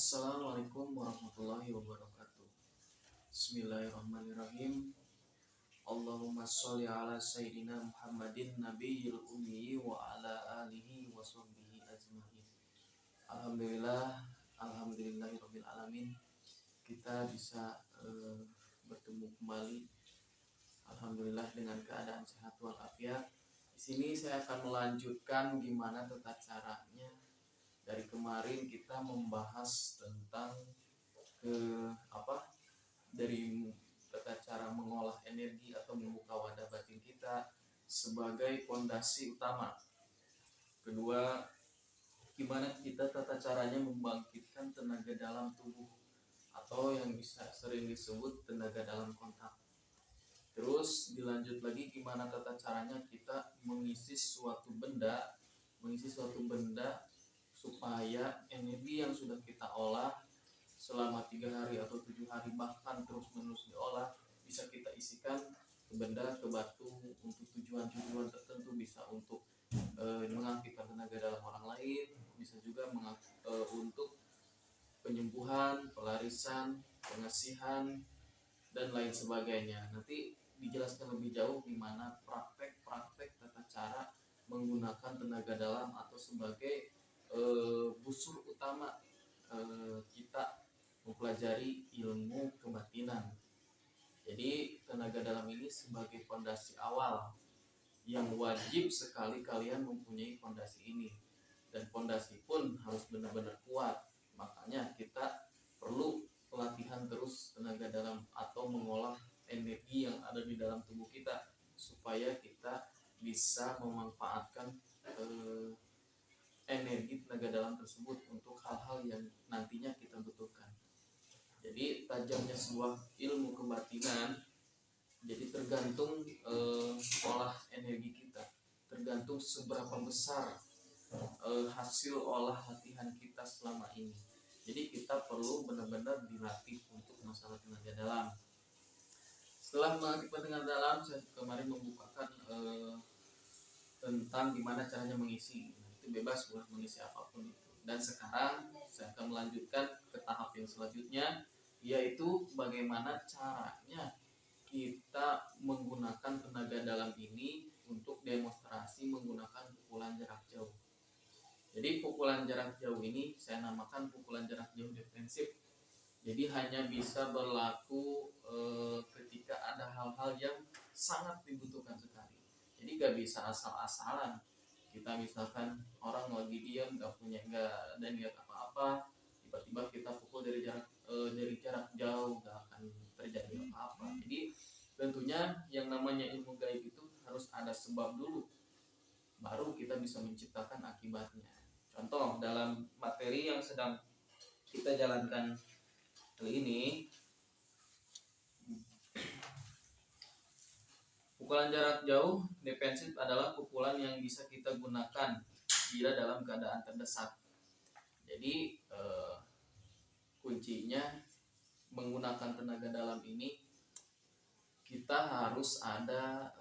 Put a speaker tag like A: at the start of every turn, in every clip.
A: Assalamualaikum warahmatullahi wabarakatuh. Bismillahirrahmanirrahim. Allahumma sholli ala sayyidina Muhammadin nabiyil ummi wa ala alihi wa sahbihi ajmain. Alhamdulillah, alhamdulillahirabbil alamin. Kita bisa bertemu kembali. Alhamdulillah dengan keadaan sehat walafiat. Di sini saya akan melanjutkan gimana tata caranya. Dari kemarin kita membahas tentang dari tata cara mengolah energi atau membuka wadah batin kita sebagai fondasi utama. Kedua, gimana kita tata caranya membangkitkan tenaga dalam tubuh atau yang bisa sering disebut tenaga dalam kontak. Terus dilanjut lagi gimana tata caranya kita mengisi suatu benda supaya energi yang sudah kita olah selama 3 hari atau 7 hari bahkan terus menerus diolah bisa kita isikan ke benda, ke batu untuk tujuan-tujuan tertentu, bisa untuk mengaktifkan tenaga dalam orang lain, bisa juga untuk penyembuhan, pelarisan, pengasihan dan lain sebagainya. Nanti dijelaskan lebih jauh gimana praktek tata cara menggunakan tenaga dalam atau sebagai busur utama kita mempelajari ilmu kebatinan. Jadi tenaga dalam ini sebagai fondasi awal yang wajib sekali kalian mempunyai fondasi ini, dan fondasi pun harus benar-benar kuat. Makanya kita perlu pelatihan terus tenaga dalam atau mengolah energi yang ada di dalam tubuh kita supaya kita bisa memanfaatkan energi tenaga dalam tersebut untuk hal-hal yang nantinya kita butuhkan. Jadi tajamnya sebuah ilmu kebatinan jadi tergantung olah energi kita, tergantung seberapa besar hasil olah latihan kita selama ini. Jadi kita perlu benar-benar dilatih untuk masalah tenaga dalam. Setelah mengaktifkan tenaga dalam, saya kemarin membukakan tentang gimana caranya mengisi. Itu bebas boleh mengisi apapun itu. Dan sekarang saya akan melanjutkan ke tahap yang selanjutnya, yaitu bagaimana caranya kita menggunakan tenaga dalam ini untuk demonstrasi menggunakan pukulan jarak jauh. Jadi pukulan jarak jauh ini saya namakan pukulan jarak jauh defensif. Jadi hanya bisa berlaku ketika ada hal-hal yang sangat dibutuhkan sekali. Jadi gak bisa asal-asalan. Kita misalkan orang lagi diam, gak ada niat apa-apa, tiba-tiba kita pukul dari jarak jauh, gak akan terjadi apa-apa. Jadi tentunya yang namanya ilmu gaib itu harus ada sebab dulu, baru kita bisa menciptakan akibatnya. Contoh dalam materi yang sedang kita jalankan kali ini, pukulan jarak jauh defensif adalah pukulan yang bisa kita gunakan bila dalam keadaan terdesak. Jadi kuncinya menggunakan tenaga dalam ini kita harus ada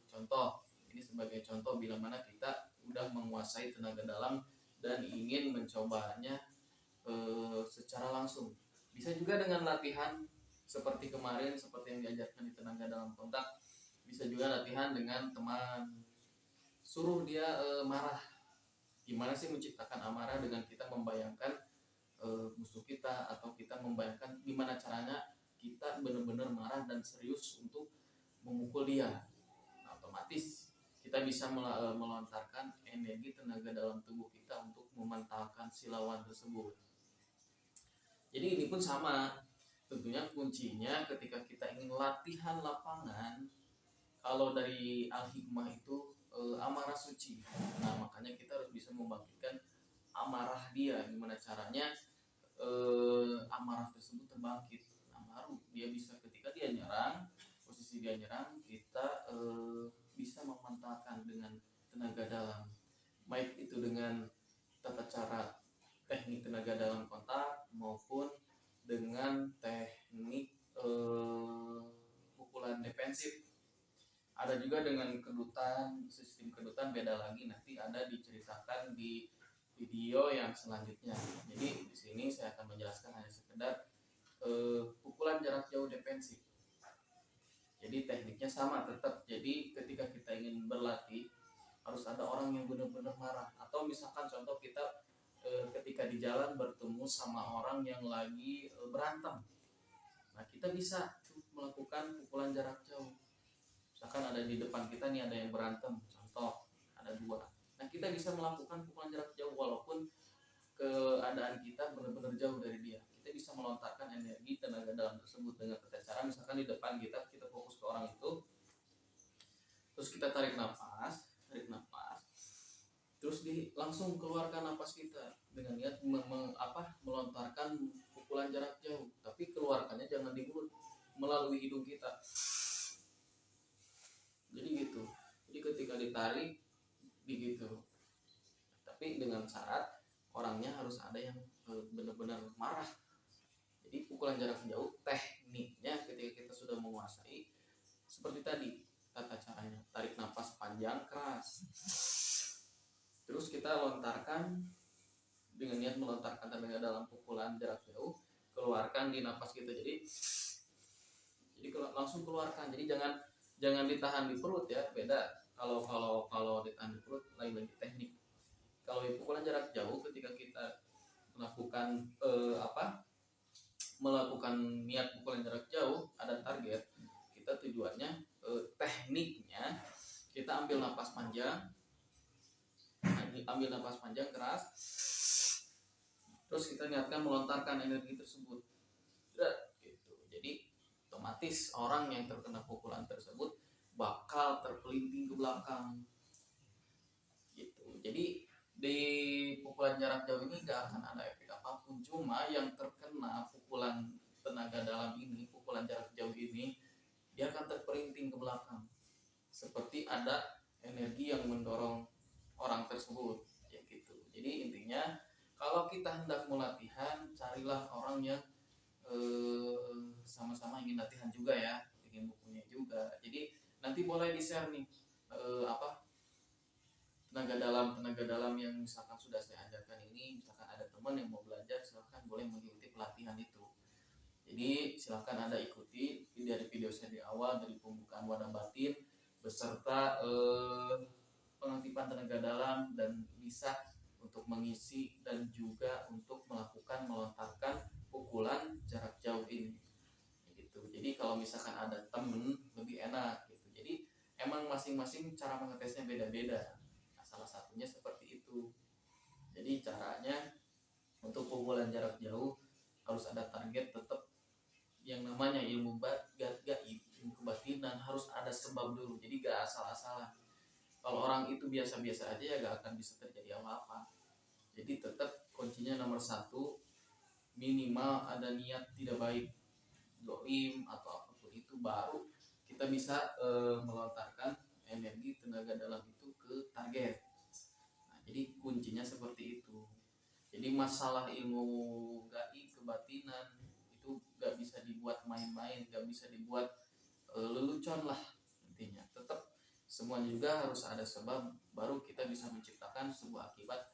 A: contoh. Ini sebagai contoh bila mana kita udah menguasai tenaga dalam dan ingin mencobanya secara langsung. Bisa juga dengan latihan seperti kemarin, seperti yang diajarkan di tenaga dalam kontak. Bisa juga latihan dengan teman, suruh dia marah. Gimana sih menciptakan amarah dengan kita membayangkan musuh kita, atau kita membayangkan gimana caranya kita benar-benar marah dan serius untuk memukul dia. Nah, otomatis kita bisa melontarkan energi tenaga dalam tubuh kita untuk mementalkan si lawan tersebut. Jadi ini pun sama, tentunya kuncinya ketika kita ingin latihan lapangan, kalau dari Al-Hikmah itu amarah suci. Nah, makanya kita harus bisa membangkitkan amarah dia. Gimana caranya amarah tersebut terbangkit. Nah, baru dia bisa ketika dia nyerang, posisi dia nyerang, kita bisa memanfaatkan dengan tenaga dalam. Baik itu dengan tata cara teknik tenaga dalam kontak maupun dengan teknik pukulan defensif. Ada juga dengan kedutan, sistem kedutan beda lagi, nanti ada diceritakan di video yang selanjutnya. Jadi di sini saya akan menjelaskan hanya sekedar pukulan jarak jauh defensif. Jadi tekniknya sama tetap. Jadi ketika kita ingin berlatih harus ada orang yang benar-benar marah. Atau misalkan contoh kita ketika di jalan bertemu sama orang yang lagi berantem. Nah kita bisa melakukan pukulan jarak jauh. Misalkan ada di depan kita nih ada yang berantem. Contoh ada dua. Nah kita bisa melakukan pukulan jarak jauh walaupun keadaan kita benar-benar jauh dari dia. Kita bisa melontarkan energi tenaga dalam tersebut dengan cara misalkan di depan kita fokus ke orang itu, terus kita tarik nafas, terus langsung keluarkan nafas kita dengan niat melontarkan pukulan jarak jauh, tapi keluarkannya jangan di mulut, melalui hidung kita. Jadi gitu. Jadi ketika ditarik begitu. Tapi dengan syarat orangnya harus ada yang benar-benar marah. Jadi pukulan jarak jauh tekniknya ketika kita sudah menguasai seperti tadi tata caranya, tarik nafas panjang keras, terus kita lontarkan dengan niat melontarkan tenaga dalam pukulan jarak jauh, keluarkan di nafas kita. Jadi langsung keluarkan. Jadi jangan ditahan di perut ya, beda. Kalau ditahan di perut lain lagi teknik. Kalau di pukulan jarak jauh ketika kita melakukan melakukan niat pukulan jarak jauh ada target, kita tujuannya tekniknya kita ambil napas panjang keras, terus kita niatkan melontarkan energi tersebut gitu. Jadi otomatis orang yang terkena pukulan tersebut bakal terpelinting ke belakang gitu. Jadi di pukulan jarak jauh ini gak akan ada efek apapun, cuma yang terkena pukulan tenaga dalam ini, pukulan jarak jauh ini, dia akan terpelinting ke belakang seperti ada energi yang mendorong orang tersebut ya gitu. Jadi intinya kalau kita hendak melatihan, carilah orang yang sama-sama ingin latihan juga ya, ingin bukunya juga. Jadi nanti boleh di-share nih tenaga dalam yang misalkan sudah saya ajarkan ini, misalkan ada teman yang mau belajar, silahkan boleh mengikuti pelatihan itu. Jadi silahkan Anda ikuti dari video saya di awal, dari pembukaan wadah batin beserta pengaktifan tenaga dalam, dan bisa untuk mengisi dan juga untuk melontarkan pukulan jarak jauh ini gitu. Jadi kalau misalkan ada temen lebih enak gitu. Jadi emang masing-masing cara mengetesnya beda-beda. Nah, salah satunya seperti itu. Jadi caranya untuk pukulan jarak jauh harus ada target, tetap yang namanya ilmu ilmu kebatinan harus ada sebab dulu. Jadi gak asal-asalan. Kalau orang itu biasa-biasa aja ya gak akan bisa terjadi apa-apa. Jadi tetap kuncinya nomor satu, minimal ada niat tidak baik, dolim atau apapun itu, baru kita bisa melontarkan energi tenaga dalam itu ke target. Nah, jadi kuncinya seperti itu. Jadi masalah ilmu gaib kebatinan itu gak bisa dibuat main-main, gak bisa dibuat lelucon lah intinya. Tetap semuanya juga harus ada sebab, baru kita bisa menciptakan sebuah akibat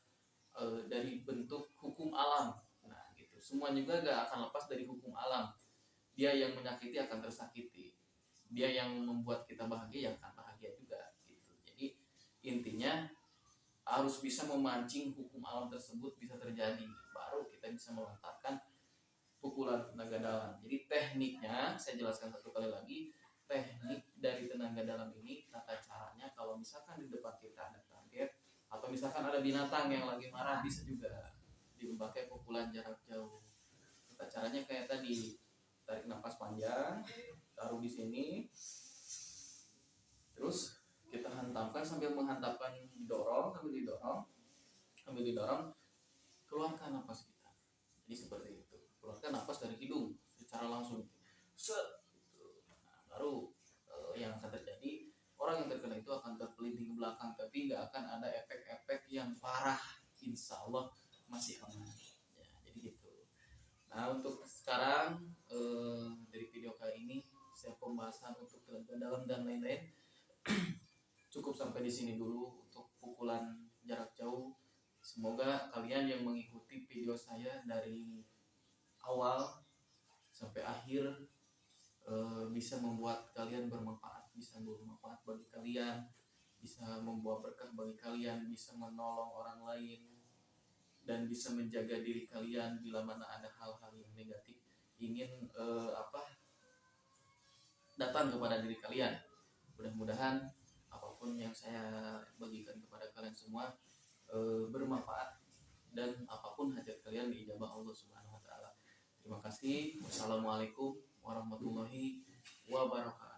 A: dari bentuk hukum alam. Nah gitu, semua juga gak akan lepas dari hukum alam. Dia yang menyakiti akan tersakiti, dia yang membuat kita bahagia ya akan bahagia juga gitu. Jadi intinya harus bisa memancing hukum alam tersebut bisa terjadi, baru kita bisa melontarkan pukulan tenaga dalam. Jadi tekniknya saya jelaskan satu kali lagi, teknik dari tenaga dalam ini, tata caranya kalau misalkan di depan kita ada target atau misalkan ada binatang yang lagi marah, bisa juga dipakai pukulan jarak jauh. Tata caranya kayak tadi, tarik nafas panjang, taruh di sini, terus kita hantamkan sambil menghantamkan, sambil didorong, keluarkan nafas kita. Jadi seperti itu, keluarkan nafas dari hidung secara langsung, set gitu. Nah, baru yang akan terjadi, orang yang terkena itu akan terpelinting ke belakang, tapi nggak akan ada efek-efek yang parah, insya Allah masih aman ya. Jadi gitu. Nah untuk sekarang dari video kali ini saya pembahasan untuk tenaga dalam dan lain-lain cukup sampai di sini dulu untuk pukulan jarak jauh. Semoga saya dari awal sampai akhir bisa membuat kalian bermanfaat, bisa bermanfaat bagi kalian, bisa membawa berkah bagi kalian, bisa menolong orang lain, dan bisa menjaga diri kalian bila mana ada hal-hal yang negatif ingin datang kepada diri kalian. Mudah-mudahan apapun yang saya bagikan kepada kalian semua bermanfaat, dan apapun hajat kalian diijabah Allah Subhanahu wa taala. Terima kasih. Wassalamualaikum warahmatullahi wabarakatuh.